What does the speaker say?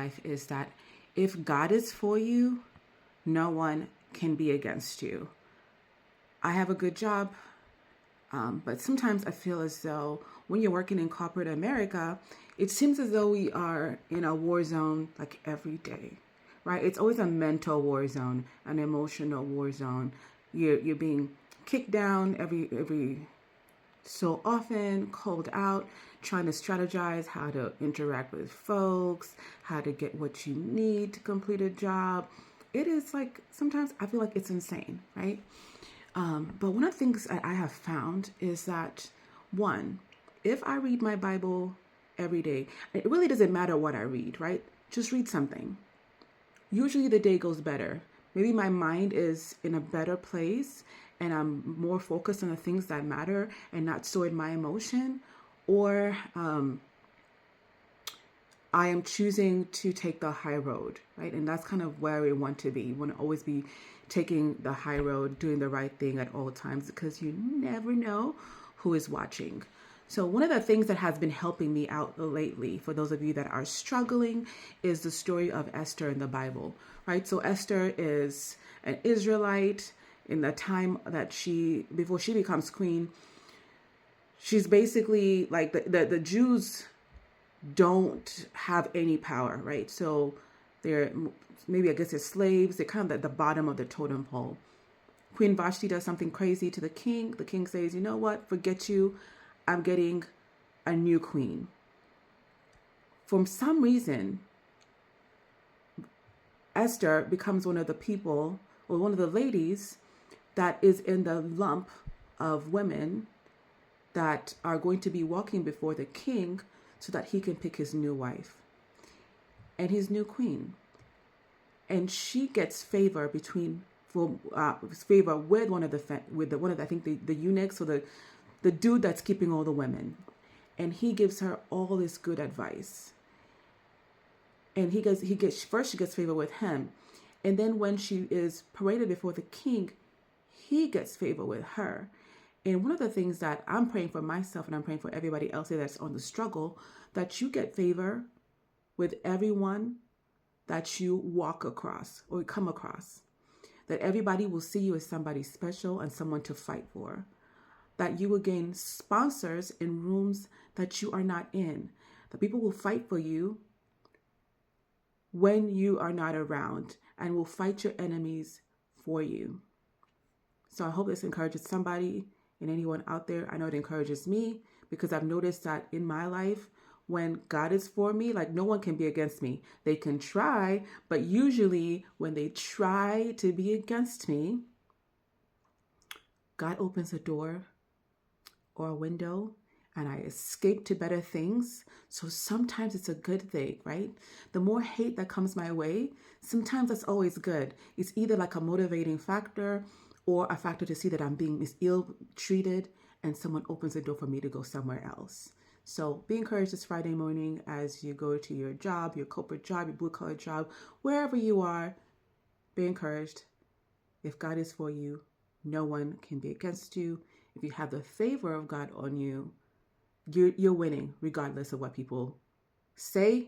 life is that if God is for you, no one can be against you. I have a good job, but sometimes I feel as though when you're working in corporate America, it seems as though we are in a war zone like every day, right? It's always a mental war zone, an emotional war zone. You're being kicked down every so often, called out, trying to strategize how to interact with folks, how to get what you need to complete a job. It is like sometimes I feel like it's insane, right? But one of the things that I have found is that, one, if I read my Bible every day, it really doesn't matter what I read, right? Just read something. Usually the day goes better. Maybe my mind is in a better place and I'm more focused on the things that matter and not so in my emotion. Or I am choosing to take the high road, right? And that's kind of where we want to be. You want to always be taking the high road, doing the right thing at all times, because you never know who is watching. So one of the things that has been helping me out lately, for those of you that are struggling, is the story of Esther in the Bible, right? So Esther is an Israelite in the time that before she becomes queen. She's basically like the Jews don't have any power, right? So they're maybe, I guess, they're slaves. They're kind of at the bottom of the totem pole. Queen Vashti does something crazy to the king. The king says, you know what? Forget you. I'm getting a new queen. For some reason, Esther becomes one of the people, or one of the ladies, that is in the lump of women that are going to be walking before the king so that he can pick his new wife and his new queen. And she gets favor favor with one of the I think the eunuchs, or the dude that's keeping all the women. And he gives her all this good advice. And she gets favor with him. And then when she is paraded before the king, he gets favor with her. And one of the things that I'm praying for myself, and I'm praying for everybody else that's on the struggle, that you get favor with everyone that you walk across or come across. That everybody will see you as somebody special and someone to fight for. That you will gain sponsors in rooms that you are not in. That people will fight for you when you are not around and will fight your enemies for you. So I hope this encourages somebody and anyone out there. I know it encourages me, because I've noticed that in my life, when God is for me, like, no one can be against me. They can try, but usually when they try to be against me, God opens a door or a window and I escape to better things. So sometimes it's a good thing, right? The more hate that comes my way, sometimes that's always good. It's either like a motivating factor or a factor to see that I'm being ill-treated and someone opens the door for me to go somewhere else. So be encouraged this Friday morning as you go to your job, your corporate job, your blue-collar job, wherever you are. Be encouraged. If God is for you, no one can be against you. If you have the favor of God on you, you're winning regardless of what people say